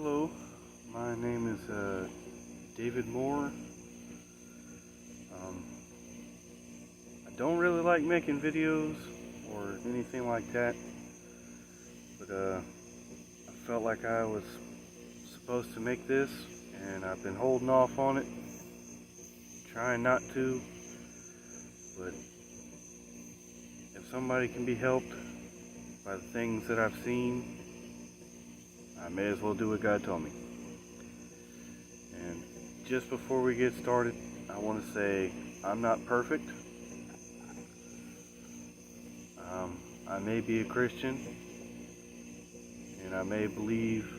Hello, my name is David Moore. I don't really like making videos or anything like that, but I felt like I was supposed to make this, and I've been holding off on it, trying not to, but if somebody can be helped by the things that I've seen, I may as well do what God told me. And just before we get started, I want to say I'm not perfect. I may be a Christian, and I may believe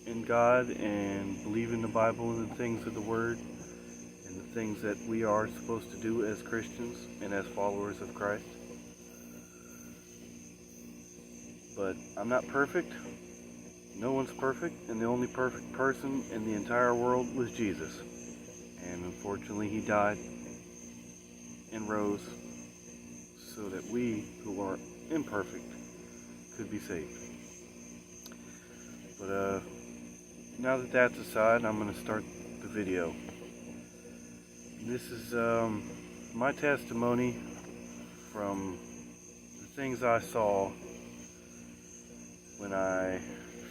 in God and believe in the Bible and the things of the Word and the things that we are supposed to do as Christians and as followers of Christ. But I'm not perfect. No one's perfect, and the only perfect person in the entire world was Jesus. And unfortunately, he died and rose so that we, who are imperfect, could be saved. But now that that's aside, I'm going to start the video. This is my testimony from the things I saw when I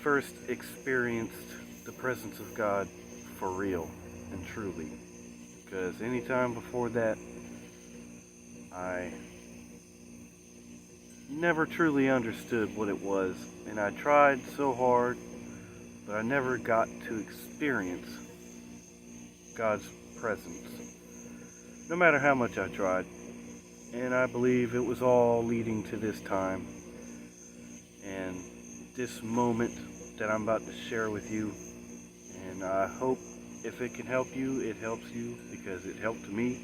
first experienced the presence of God for real and truly. Because any time before that, I never truly understood what it was, and I tried so hard, but I never got to experience God's presence, no matter how much I tried. And I believe it was all leading to this time and this moment that I'm about to share with you. And I hope if it can help you, it helps you, because it helped me.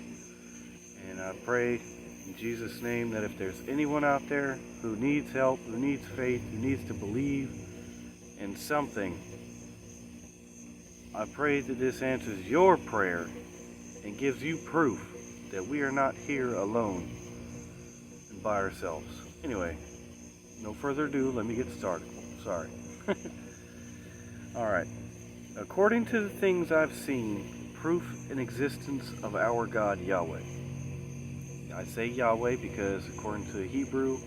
And I pray in Jesus' name that if there's anyone out there who needs help, who needs faith, who needs to believe in something, I pray that this answers your prayer and gives you proof that we are not here alone and by ourselves. Anyway, no further ado, let me get started. Sorry. Alright. According to the things I've seen, proof in existence of our God Yahweh. I say Yahweh because according to Hebrew,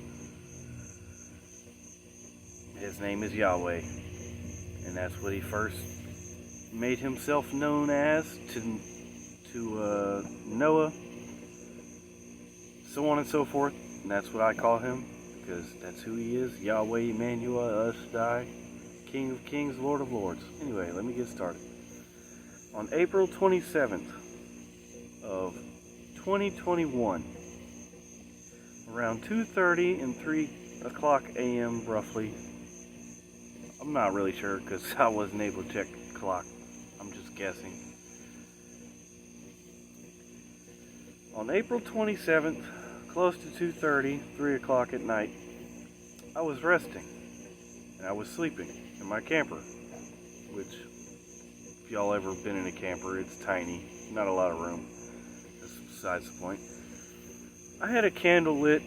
his name is Yahweh. And that's what he first made himself known as to Noah, so on and so forth. And that's what I call him, because that's who he is. Yahweh, Emmanuel, Shaddai, King of Kings, Lord of Lords. Anyway, let me get started. On April 27th of 2021, around 2:30 and 3 o'clock a.m. roughly, I'm not really sure because I wasn't able to check the clock, I'm just guessing. On April 27th, close to 2:30, 3 o'clock at night, I was resting and I was sleeping in my camper, which, if y'all ever been in a camper, it's tiny, not a lot of room. That's besides the point. I had a candle lit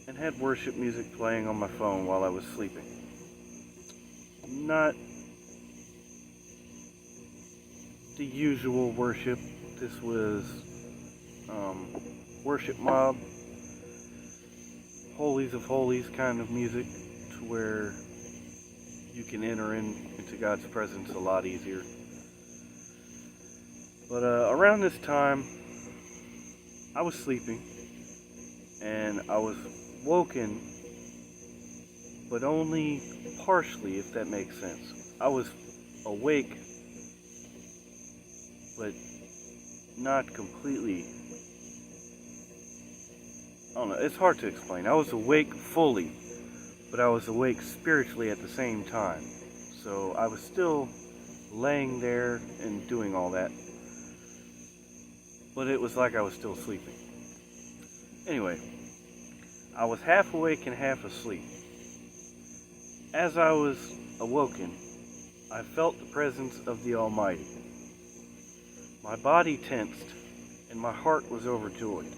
and had worship music playing on my phone while I was sleeping. Not the usual worship. This was worship mob, holies of holies kind of music, to where you can enter into God's presence a lot easier. But around this time, I was sleeping, and I was woken, but only partially, if that makes sense. I was awake, but not completely. I don't know, it's hard to explain. I was awake fully, but I was awake spiritually at the same time. So I was still laying there and doing all that, but it was like I was still sleeping. Anyway, I was half awake and half asleep. As I was awoken, I felt the presence of the Almighty. My body tensed and my heart was overjoyed.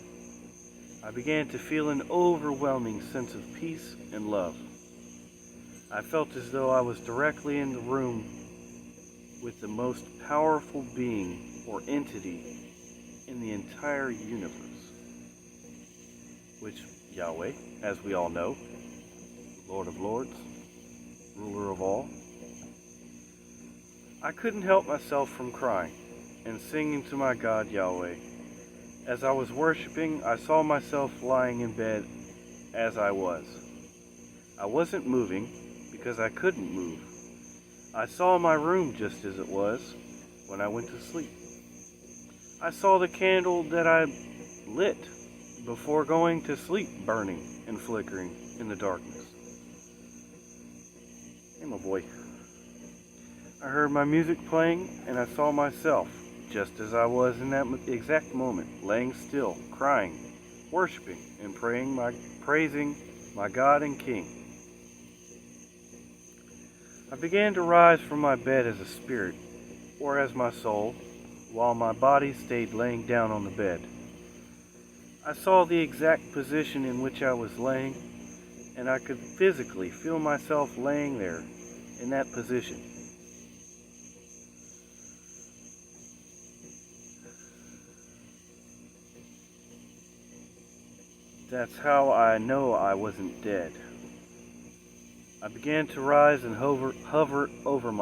I began to feel an overwhelming sense of peace and love. I felt as though I was directly in the room with the most powerful being or entity in the entire universe, which Yahweh, as we all know, Lord of Lords, ruler of all. I couldn't help myself from crying and singing to my God Yahweh. As I was worshiping, I saw myself lying in bed as I was. I wasn't moving because I couldn't move. I saw my room just as it was when I went to sleep. I saw the candle that I lit before going to sleep burning and flickering in the darkness. Hey, my boy. I heard my music playing and I saw myself just as I was in that exact moment, laying still, crying, worshiping, and praising my God and King. I began to rise from my bed as a spirit, or as my soul, while my body stayed laying down on the bed. I saw the exact position in which I was laying, and I could physically feel myself laying there in that position. That's how I know I wasn't dead. I began to rise and hover over my